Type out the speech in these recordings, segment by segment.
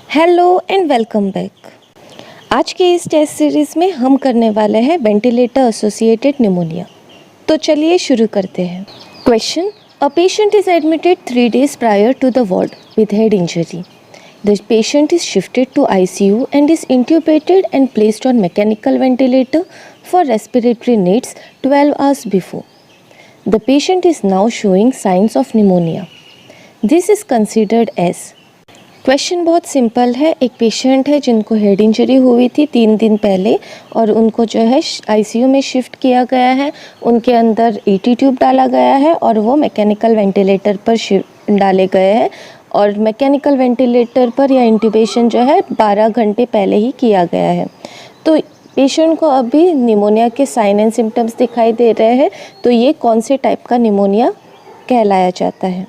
Hello and welcome back. आज के इस टेस्ट सीरीज़ में हम करने वाले हैं वेंटिलेटर एसोसिएटेड निमोनिया। तो चलिए शुरू करते हैं। Question: a patient is admitted 3 days prior to the ward with head injury. The patient is shifted to ICU and is intubated and placed on mechanical ventilator for respiratory needs 12 hours before. The patient is now showing signs of pneumonia. This is considered as। Question बहुत simple है। एक patient है जिनको head injury हुई थी 3 दिन पहले और उनको जो है आईसीयू में शिफ्ट किया गया है। उनके अंदर ईटी ट्यूब डाला गया है और वो मैकेनिकल वेंटिलेटर पर डाले गए हैं और मैकेनिकल वेंटिलेटर पर या इंट्यूबेशन जो है 12 घंटे पहले ही किया गया है। तो पेशेंट को अभी निमोनिया के साइन एंड सिम्टम्स दिखाई दे रहे हैं। तो ये कौन से टाइप का निमोनिया कहलाया जाता है?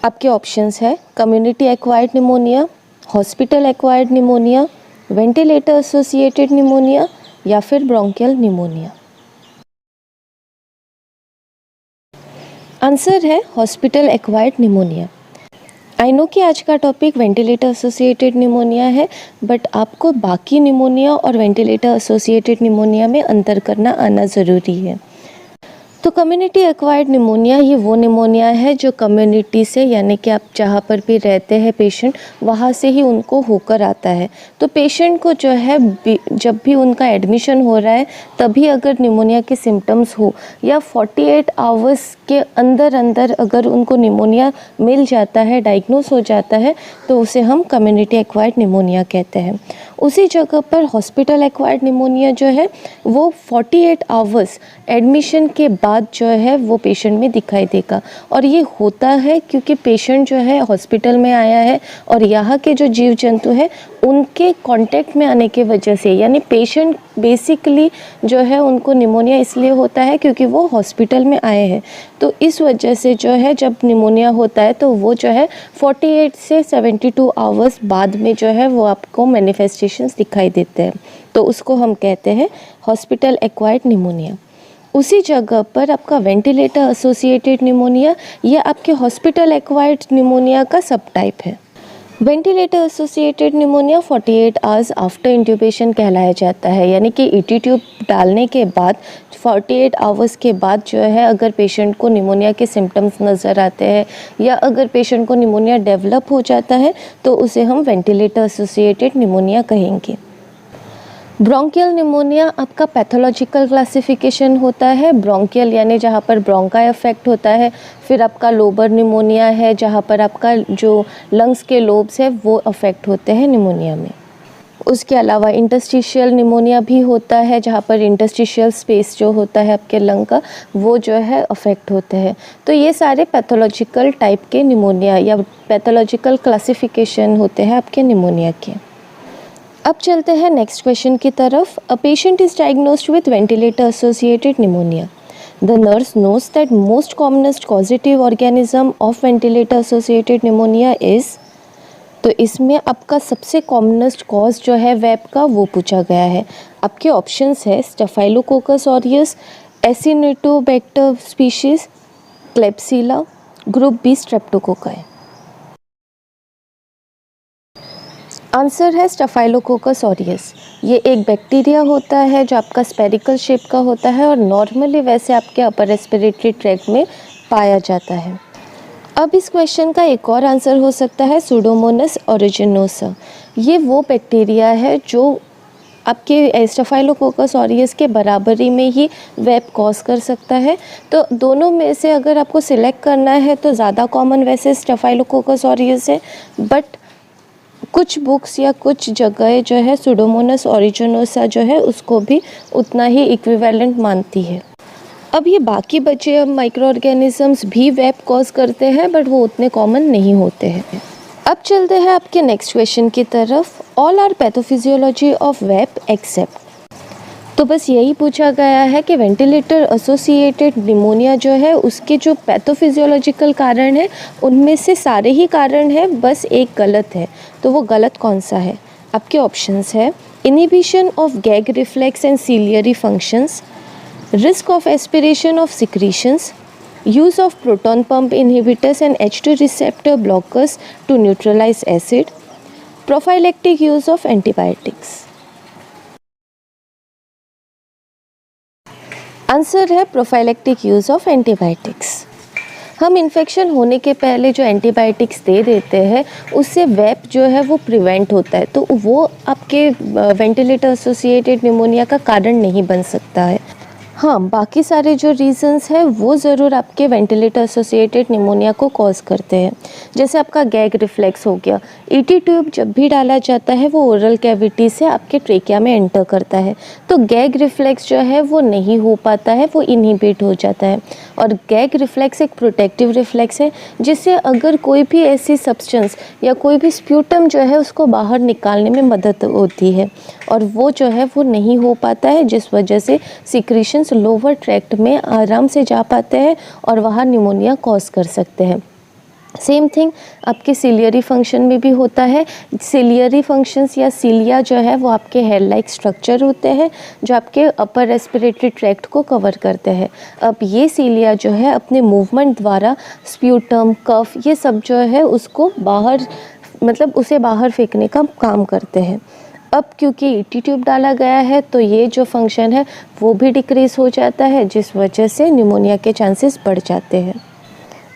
आपके ऑप्शंस है community acquired pneumonia, hospital acquired pneumonia, ventilator associated pneumonia या फिर ब्रोंकियल निमोनिया। आंसर है hospital acquired pneumonia. I know कि आज का टॉपिक वेंटिलेटर एसोसिएटेड निमोनिया है, बट आपको बाकी निमोनिया और वेंटिलेटर एसोसिएटेड निमोनिया में अंतर करना आना ज़रूरी है। तो कम्युनिटी एक्वायर्ड निमोनिया ये वो निमोनिया है जो कम्युनिटी से, यानी कि आप जहाँ पर भी रहते हैं पेशेंट, वहाँ से ही उनको होकर आता है। तो पेशेंट को जो है जब भी उनका एडमिशन हो रहा है तभी अगर निमोनिया के सिम्टम्स हो या 48 आवर्स के अंदर अंदर अगर उनको निमोनिया मिल जाता है, डायग्नोस हो जाता है, तो उसे हम कम्युनिटी एक्वायर्ड निमोनिया कहते हैं। उसी जगह पर हॉस्पिटल एक्वायर्ड निमोनिया जो है वो 48 आवर्स एडमिशन के बाद जो है वो पेशेंट में दिखाई देगा। और ये होता है क्योंकि पेशेंट जो है हॉस्पिटल में आया है और यहाँ के जो जीव जंतु है उनके कांटेक्ट में आने के वजह से, यानी पेशेंट बेसिकली जो है उनको निमोनिया इसलिए होता है क्योंकि वो हॉस्पिटल में आए हैं। तो इस वजह से जो है जब निमोनिया होता है तो वो जो है 48 से 72 आवर्स बाद में जो है वो आपको मैनिफेस्टेशंस दिखाई देते हैं। तो उसको हम कहते हैं हॉस्पिटल एक्वायर्ड निमोनिया। उसी जगह पर आपका वेंटिलेटर एसोसिएटेड निमोनिया ये आपके हॉस्पिटल एक्वायर्ड निमोनिया का सब टाइप है। Ventilator associated pneumonia 48 hours after intubation कहलाया जाता है, यानी कि ईटी ट्यूब डालने के बाद 48 आवर्स के बाद जो है अगर पेशेंट को निमोनिया के सिम्टम्स नज़र आते हैं या अगर पेशेंट को निमोनिया डेवलप हो जाता है तो उसे हम वेंटिलेटर एसोसिएटेड निमोनिया कहेंगे। ब्रोंकियल निमोनिया आपका पैथोलॉजिकल क्लासिफिकेशन होता है। ब्रोंकियल यानी जहाँ पर ब्रोंकाई अफेक्ट होता है। फिर आपका लोबर निमोनिया है जहाँ पर आपका जो लंग्स के लोब्स है वो अफेक्ट होते हैं निमोनिया में। उसके अलावा इंटरस्टिशियल निमोनिया भी होता है जहाँ पर इंटरस्टिशियल स्पेस जो होता है आपके लंग का वो जो है अफेक्ट होते हैं। तो ये सारे पैथोलॉजिकल टाइप के निमोनिया या पैथोलॉजिकल क्लासिफिकेशन होते हैं आपके निमोनिया के। अब चलते हैं नेक्स्ट क्वेश्चन की तरफ। A patient is diagnosed with ventilator associated pneumonia. The nurse knows that most commonest causative organism of ventilator associated pneumonia is. तो इसमें आपका सबसे कॉमनेस्ट कॉज जो है वेब का वो पूछा गया है। आपके ऑप्शंस है staphylococcus aureus, acinetobacter species, klebsiella, group B streptococci. Answer है स्टेफाइलोकोकस ऑरियस। ये एक बैक्टीरिया होता है जो आपका स्पेरिकल शेप का होता है और नॉर्मली वैसे आपके अपर रेस्पिरेटरी ट्रैक्ट में पाया जाता है। अब इस क्वेश्चन का एक और आंसर हो सकता है सुडोमोनास ओरिजिनोसा। ये वो बैक्टीरिया है जो आपके स्टेफाइलोकोकस ऑरियस के बराबरी में ही वेब कॉज कर सकता है। तो दोनों में से अगर आपको सिलेक्ट करना है तो ज़्यादा कॉमन वैसे स्टेफाइलोकोकस ऑरियस है, बट कुछ बुक्स या कुछ जगह जो है सुडोमोनास ओरिजिनोसा जो है उसको भी उतना ही इक्विवेलेंट मानती है। अब ये बाकी बचे माइक्रो ऑर्गेनिजम्स भी वेब कॉज करते हैं बट वो उतने कॉमन नहीं होते हैं। अब चलते हैं आपके नेक्स्ट क्वेश्चन की तरफ। All are pathophysiology of web except. तो बस यही पूछा गया है कि वेंटिलेटर एसोसिएटेड निमोनिया जो है उसके जो पैथोफिजियोलॉजिकल कारण है उनमें से सारे ही कारण हैं, बस एक गलत है। तो वो गलत कौन सा है? आपके ऑप्शंस है inhibition of gag reflex and ciliary functions, risk of aspiration of secretions, use of proton pump inhibitors and H2 receptor blockers to neutralise acid, prophylactic use of antibiotics. Answer है प्रोफाइलेक्टिक यूज़ ऑफ एंटीबायोटिक्स। हम infection होने के पहले जो antibiotics दे देते हैं उससे वेप जो है वो प्रिवेंट होता है, तो वो आपके वेंटिलेटर एसोसिएटेड निमोनिया का कारण नहीं बन सकता है। हाँ, बाकी सारे जो रीज़न्स हैं वो ज़रूर आपके वेंटिलेटर एसोसिएटेड निमोनिया को कॉज करते हैं। जैसे आपका गैग रिफ्लेक्स हो गया, ईटी ट्यूब जब भी डाला जाता है वो ओरल कैविटी से आपके ट्रेकिया में एंटर करता है, तो गैग रिफ्लेक्स जो है वो नहीं हो पाता है, वो इनहिबिट हो जाता है। और गैग रिफ्लेक्स एक प्रोटेक्टिव रिफ्लेक्स है जिससे अगर कोई भी ऐसी सब्सटेंस या कोई भी स्प्यूटम जो है उसको बाहर निकालने में मदद होती है, और वो जो है वो नहीं हो पाता है, जिस वजह से सिक्रीशंस लोअर ट्रैक्ट में आराम से जा पाते हैं और वहाँ निमोनिया कॉज कर सकते हैं। सेम थिंग आपके सिलियरी फंक्शन में भी होता है। सिलियरी फंक्शंस या सिलिया जो है वो आपके हेयर लाइक स्ट्रक्चर होते हैं जो आपके अपर रेस्पिरेटरी ट्रैक्ट को कवर करते हैं। अब ये सिलिया जो है अपने मूवमेंट द्वारा स्प्यूटम, कफ, ये सब जो है उसको बाहर उसे बाहर फेंकने का काम करते हैं। अब क्योंकि ईटी ट्यूब डाला गया है तो ये जो फंक्शन है वो भी डिक्रीज़ हो जाता है, जिस वजह से निमोनिया के चांसेस बढ़ जाते हैं।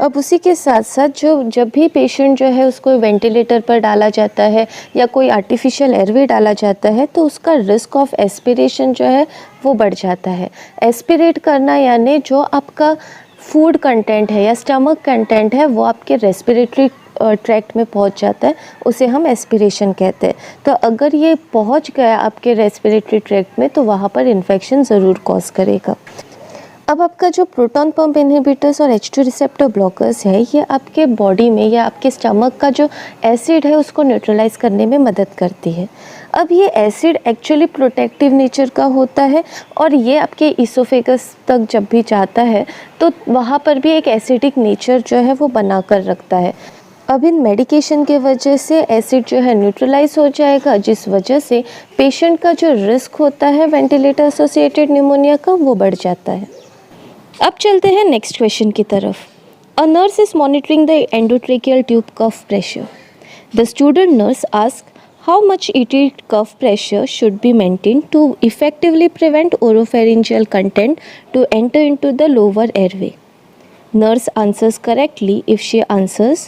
अब उसी के साथ साथ जब भी पेशेंट जो है उसको वेंटिलेटर पर डाला जाता है या कोई आर्टिफिशियल एयरवे डाला जाता है तो उसका रिस्क ऑफ एस्पिरेशन जो है वो बढ़ जाता है। एस्पिरेट करना यानी जो आपका फूड कंटेंट है या स्टमक कंटेंट है वो आपके रेस्पिरेटरी ट्रैक्ट में पहुंच जाता है, उसे हम एस्पिरेशन कहते हैं। तो अगर ये पहुंच गया आपके रेस्पिरेटरी ट्रैक्ट में तो वहाँ पर इन्फेक्शन ज़रूर कॉज करेगा। अब आपका जो प्रोटॉन पंप इनहिबिटर्स और H2 रिसेप्टर ब्लॉकर्स है ये आपके बॉडी में या आपके स्टमक का जो एसिड है उसको न्यूट्रलाइज करने में मदद करती है। अब ये एसिड एक्चुअली प्रोटेक्टिव नेचर का होता है और ये आपके इसोफेगस तक जब भी जाता है तो वहाँ पर भी एक एसिडिक नेचर जो है वो बना कर रखता है। अब इन मेडिकेशन के वजह से एसिड जो है न्यूट्रलाइज हो जाएगा, जिस वजह से पेशेंट का जो रिस्क होता है वेंटिलेटर एसोसिएटेड निमोनिया का वो बढ़ जाता है। अब चलते हैं नेक्स्ट क्वेश्चन की तरफ। A nurse is monitoring the endotracheal tube cuff pressure. The student nurse ask how much ET cuff pressure should be maintained to effectively prevent oropharyngeal content to enter into the lower airway. Nurse answers correctly if she answers।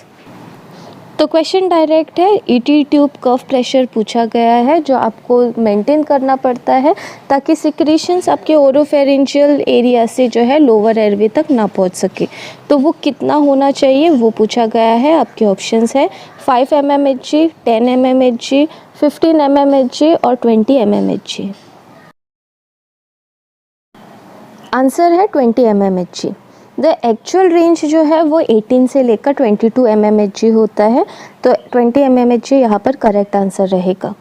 तो question direct है, ET tube cuff pressure पूछा गया है जो आपको maintain करना पड़ता है ताकि सिक्रीशंस आपके ओरोफेरेंजियल एरिया से जो है लोअर एयरवे तक ना पहुंच सके। तो वो कितना होना चाहिए वो पूछा गया है। आपके ऑप्शंस है 5 mmHg, 10 mmHg, 15 mmHg और 20 mmHg। आंसर है 20 mmHg। द एक्चुअल रेंज जो है वो 18 से लेकर 22 mmHg होता है, तो 20 mmHg यहाँ पर करेक्ट आंसर रहेगा।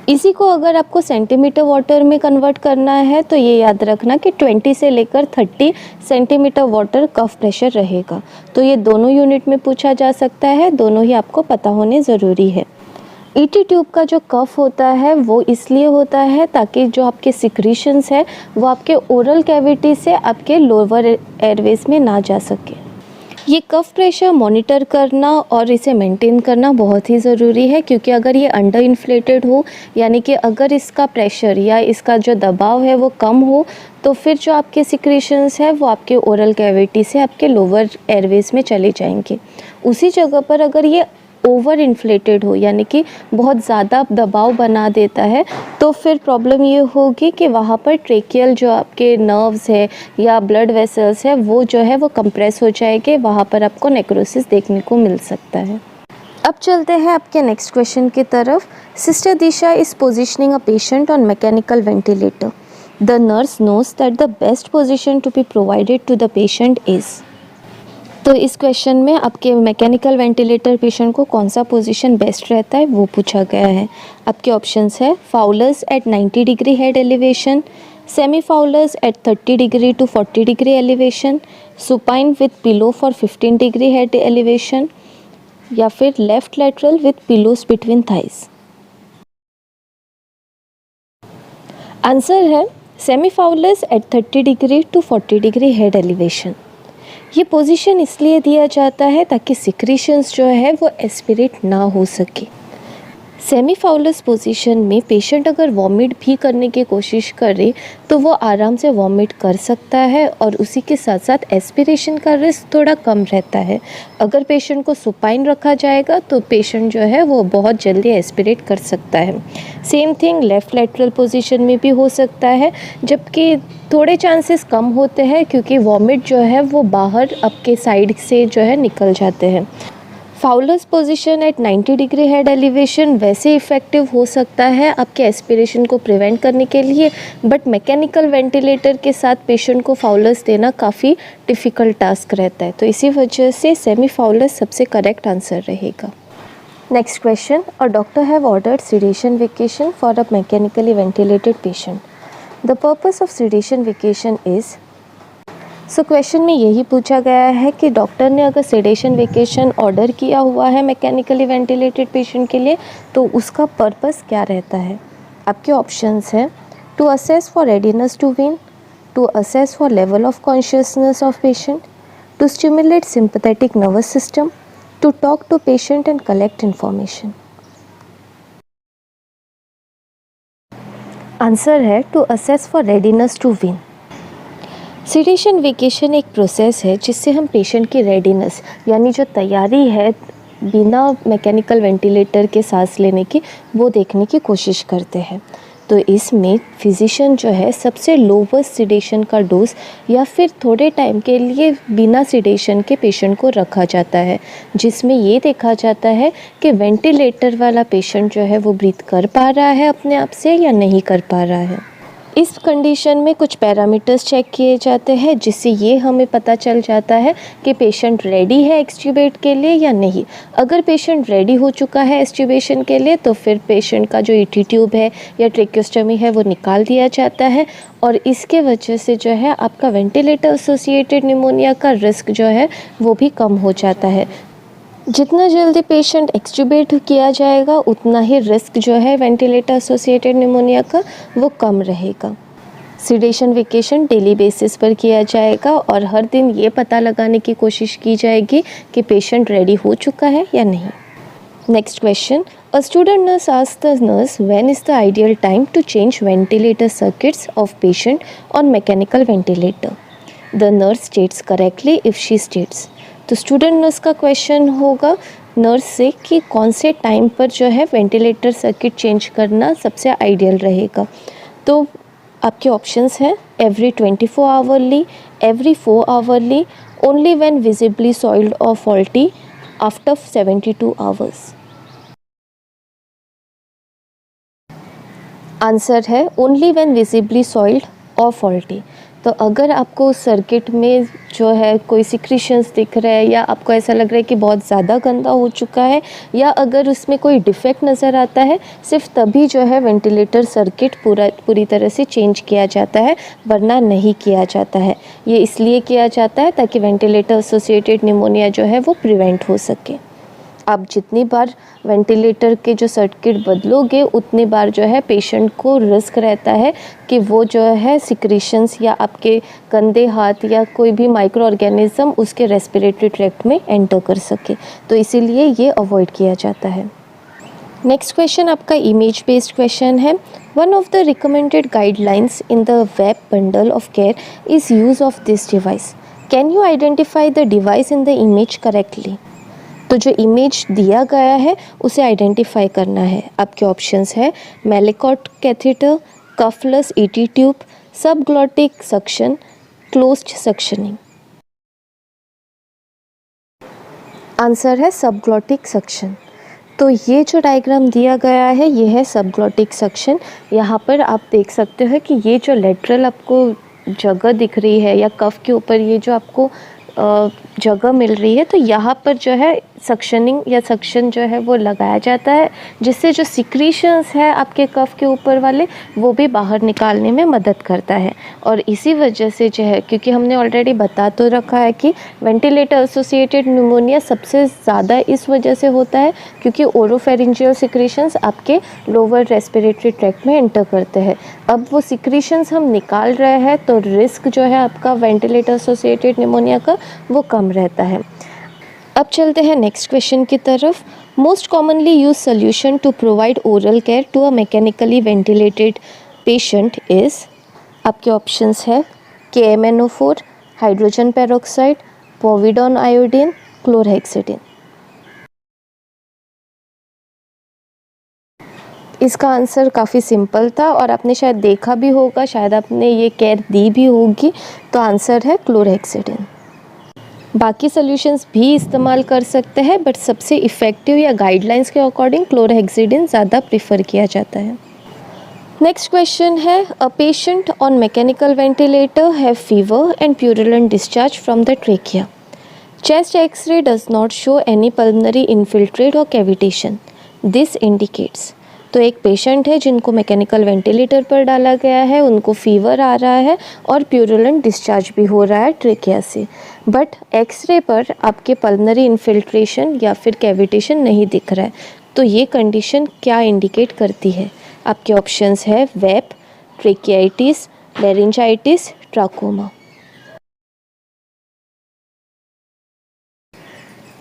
इसी को अगर आपको सेंटीमीटर वाटर में कन्वर्ट करना है तो ये याद रखना कि 20 से लेकर 30 सेंटीमीटर वाटर कफ प्रेशर रहेगा। तो ये दोनों यूनिट में पूछा जा सकता है, दोनों ही आपको पता होने ज़रूरी है। ET ट्यूब का जो कफ होता है वो इसलिए होता है ताकि जो आपके सिक्रीशंस है वो आपके ओरल कैविटी से आपके लोअर एयरवेज में ना जा सके। ये कफ प्रेशर मॉनिटर करना और इसे मेंटेन करना बहुत ही ज़रूरी है, क्योंकि अगर ये अंडर इन्फ्लेटेड हो यानी कि अगर इसका प्रेशर या इसका जो दबाव है वो कम हो तो फिर जो आपके सिक्रीशंस है वो आपके ओरल कैविटी से आपके लोअर एयरवेज में चले जाएंगे। उसी जगह पर अगर ये ओवर इन्फ्लेटेड हो यानी कि बहुत ज़्यादा दबाव बना देता है तो फिर प्रॉब्लम ये होगी कि वहाँ पर ट्रेकियल जो आपके नर्व्स है या ब्लड वेसल्स है वो जो है वो कंप्रेस हो जाएंगे, वहाँ पर आपको नेक्रोसिस देखने को मिल सकता है। अब चलते हैं आपके नेक्स्ट क्वेश्चन की तरफ। Sister Disha is positioning a patient on mechanical ventilator. The nurse knows that the best position to be provided to the patient is. तो इस क्वेश्चन में आपके मैकेनिकल वेंटिलेटर पेशेंट को कौन सा पोजीशन बेस्ट रहता है वो पूछा गया है। आपके ऑप्शंस है Fowler's at 90 degree head elevation, semi Fowler's at 30 degree to 40 degree elevation, supine with pillow for 15 degree head elevation, या फिर left lateral with pillows between thighs. Answer है semi Fowler's at 30 degree to 40 degree head elevation. ये position इसलिए दिया जाता है ताकि secretions जो है वो एस्पिरेट ना हो सके। सेमी फाउलस पोजीशन में पेशेंट अगर वॉमिट भी करने की कोशिश करे तो वो आराम से वॉमिट कर सकता है और उसी के साथ साथ एस्पिरेशन का रिस्क थोड़ा कम रहता है। अगर पेशेंट को सुपाइन रखा जाएगा तो पेशेंट जो है वो बहुत जल्दी एस्पिरेट कर सकता है। Same thing left lateral position में भी हो सकता है, जबकि थोड़े चांसेस कम होते हैं क्योंकि वॉमिट जो है वो बाहर आपके साइड से जो है निकल जाते हैं। Fowler's position at 90 degree head elevation वैसे इफ़ेक्टिव हो सकता है आपके एस्पिरेशन को प्रिवेंट करने के लिए, बट मैकेनिकल वेंटिलेटर के साथ पेशेंट को फाउलस देना काफ़ी डिफ़िकल्ट टास्क रहता है, तो इसी वजह से सेमी फाउलस सबसे करेक्ट आंसर रहेगा। Next question, a doctor have ordered sedation vacation for a mechanically ventilated patient. The purpose of sedation vacation is. So question में यही पूछा गया है कि डॉक्टर ने अगर सेडेशन वेकेशन ऑर्डर किया हुआ है मैकेनिकली वेंटिलेटेड पेशेंट के लिए तो उसका पर्पस क्या रहता है। आपके ऑप्शंस हैं to assess for readiness to wean, to assess for level of consciousness of patient, to stimulate sympathetic nervous system, to talk to patient and collect information. Answer है to assess for readiness to wean. Sedation vacation एक process है जिससे हम patient की readiness यानी जो तैयारी है बिना मैकेनिकल वेंटिलेटर के सांस लेने की वो देखने की कोशिश करते हैं। तो इसमें फिजिशियन जो है सबसे लोवेस्ट सेडेशन का डोज या फिर थोड़े टाइम के लिए बिना सेडेशन के पेशेंट को रखा जाता है, जिसमें ये देखा जाता है कि वेंटिलेटर वाला पेशेंट जो है वो ब्रीथ कर पा रहा है अपने आप से या नहीं कर पा रहा है। इस कंडीशन में कुछ पैरामीटर्स चेक किए जाते हैं जिससे ये हमें पता चल जाता है कि पेशेंट रेडी है एक्सट्यूबेट के लिए या नहीं। अगर पेशेंट रेडी हो चुका है एक्सट्यूबेशन के लिए तो फिर पेशेंट का जो ईटी ट्यूब है या ट्रेक्योस्टमी है वो निकाल दिया जाता है और इसके वजह से जो है आपका वेंटिलेटर एसोसिएटेड निमोनिया का रिस्क जो है वो भी कम हो जाता है। जितना जल्दी पेशेंट एक्सट्यूबेट किया जाएगा उतना ही रिस्क जो है वेंटिलेटर एसोसिएटेड निमोनिया का वो कम रहेगा। सेडेशन वेकेशन डेली बेसिस पर किया जाएगा और हर दिन ये पता लगाने की कोशिश की जाएगी कि पेशेंट रेडी हो चुका है या नहीं। Next question, a student nurse asks the nurse when is the ideal time to change ventilator circuits of patient on mechanical ventilator. The nurse states correctly if she states. तो student nurse का question होगा nurse से कि कौन से time पर जो है वेंटिलेटर सर्किट चेंज करना सबसे आइडियल रहेगा। तो आपके ऑप्शंस हैं every 24 hourly, every 4 hourly, only when visibly soiled और फॉल्टी, आफ्टर 72 आवर्स। आंसर है ओनली व्हेन विजिबली सॉइल्ड और फॉल्टी। तो अगर आपको उस सर्किट में जो है कोई सिक्रीशंस दिख रहा है या आपको ऐसा लग रहा है कि बहुत ज़्यादा गंदा हो चुका है या अगर उसमें कोई डिफेक्ट नज़र आता है, सिर्फ तभी जो है वेंटिलेटर सर्किट पूरी तरह से चेंज किया जाता है, वरना नहीं किया जाता है। ये इसलिए किया जाता है ताकि वेंटिलेटर एसोसिएटेड निमोनिया जो है वो प्रिवेंट हो सके। आप जितनी बार वेंटिलेटर के जो सर्किट बदलोगे उतनी बार जो है पेशेंट को रिस्क रहता है कि वो जो है सिक्रीशंस या आपके गंदे हाथ या कोई भी माइक्रो ऑर्गेनिज्म उसके रेस्पिरेटरी ट्रैक्ट में एंटर कर सके, तो इसीलिए ये अवॉइड किया जाता है। नेक्स्ट क्वेश्चन आपका इमेज बेस्ड क्वेश्चन है। One of the recommended guidelines in the web bundle of care is use of this device. Can you identify the device in the image correctly. तो जो image दिया गया है उसे identify करना है। आपके ऑप्शंस है malecot catheter, cuffless ET tube, subglottic suction, closed suctioning. Answer है सबग्लॉटिक सक्शन। तो ये जो डायग्राम दिया गया है ये है सबग्लॉटिक सक्शन। यहाँ पर आप देख सकते हो कि ये जो लेटरल आपको जगह दिख रही है या कफ के ऊपर ये जो आपको जगह मिल रही है, तो यहाँ पर जो है सक्शनिंग या सक्शन जो है वो लगाया जाता है, जिससे जो सिक्रीशंस है आपके कफ के ऊपर वाले वो भी बाहर निकालने में मदद करता है। और इसी वजह से जो है, क्योंकि हमने ऑलरेडी बता तो रखा है कि वेंटिलेटर एसोसिएटेड निमोनिया सबसे ज़्यादा इस वजह से होता है क्योंकि ओरोफेरिंजियल सिक्रीशंस आपके लोअर रेस्पिरेटरी ट्रैक्ट में एंटर करते हैं। अब वो सिक्रीशंस हम निकाल रहे हैं तो रिस्क जो है आपका वेंटिलेटर एसोसिएटेड निमोनिया का वो कम रहता है। अब चलते हैं नेक्स्ट क्वेश्चन की तरफ। Most commonly used solution to provide oral care to a mechanically ventilated patient is, आपके ऑप्शंस है KMNO4, hydrogen peroxide, povidone iodine, chlorhexidine. इसका आंसर काफ़ी सिंपल था और आपने शायद देखा भी होगा, शायद आपने ये केयर दी भी होगी। तो आंसर है क्लोरहेक्सिडिन। बाकी सॉल्यूशंस भी इस्तेमाल कर सकते हैं, बट सबसे इफ़ेक्टिव या गाइडलाइंस के अकॉर्डिंग क्लोरहेक्सिडिन ज़्यादा प्रेफर किया जाता है। नेक्स्ट क्वेश्चन है, a patient on mechanical ventilator have fever and purulent discharge from the trachea. Chest x-ray does not show any pulmonary infiltrate और कैविटेशन, दिस इंडिकेट्स। तो एक पेशेंट है जिनको मैकेनिकल वेंटिलेटर पर डाला गया है, उनको फीवर आ रहा है और प्यूरुलेंट डिस्चार्ज भी हो रहा है ट्रेकिया से, बट एक्सरे पर आपके पल्मनरी इन्फिल्ट्रेशन या फिर कैविटेशन नहीं दिख रहा है। तो ये कंडीशन क्या इंडिकेट करती है? आपके ऑप्शंस है वेप, ट्रेकियाइटिस, लेरिंजाइटिस, ट्राकोमा।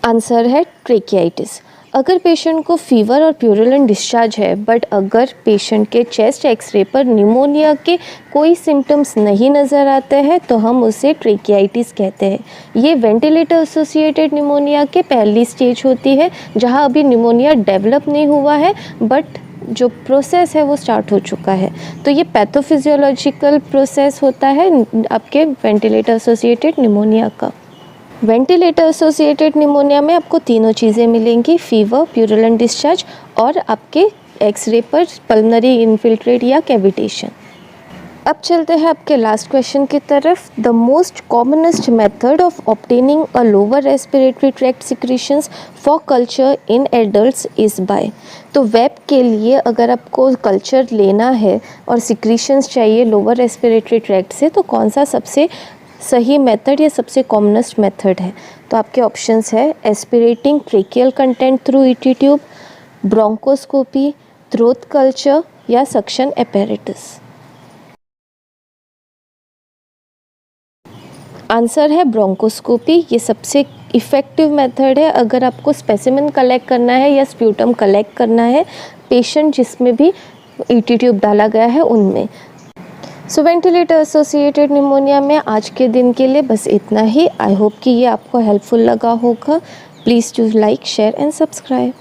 आंसर है ट्रेकियाइटिस। अगर पेशेंट को फीवर और प्यूरुलेंट डिस्चार्ज है, बट अगर पेशेंट के चेस्ट एक्सरे पर निमोनिया के कोई सिम्टम्स नहीं नज़र आते हैं तो हम उसे ट्रेकियाइटिस कहते हैं। ये वेंटिलेटर एसोसिएटेड निमोनिया के पहली स्टेज होती है, जहां अभी निमोनिया डेवलप नहीं हुआ है, बट जो प्रोसेस है वो स्टार्ट हो चुका है। तो ये पैथोफिजियोलॉजिकल प्रोसेस होता है आपके वेंटिलेटर एसोसिएटेड निमोनिया का। वेंटिलेटर एसोसिएटेड निमोनिया में आपको तीनों चीज़ें मिलेंगी, फीवर, प्यूरुलेंट डिस्चार्ज और आपके एक्सरे पर पल्मनरी इन्फिल्ट्रेट या कैविटेशन। अब चलते हैं आपके लास्ट क्वेश्चन की तरफ। The most commonest method of obtaining a lower respiratory tract secretions for culture in adults is by. तो वेब के लिए अगर आपको कल्चर लेना है और सिक्रीशंस चाहिए लोअर रेस्पिरेटरी ट्रैक्ट से, तो कौन सा सबसे सही मेथड या सबसे कॉमनेस्ट मेथड है? तो आपके ऑप्शंस है aspirating tracheal content through ET tube, bronchoscopy, throat culture या सक्शन एपेरेटस। आंसर है ब्रोंकोस्कोपी। ये सबसे इफ़ेक्टिव मेथड है अगर आपको स्पेसिमेन कलेक्ट करना है या स्प्यूटम कलेक्ट करना है पेशेंट जिसमें भी ईटी ट्यूब डाला गया है उनमें। सो वेंटिलेटर एसोसिएटेड निमोनिया में आज के दिन के लिए बस इतना ही। आई होप कि ये आपको हेल्पफुल लगा होगा। Please do like, share and subscribe.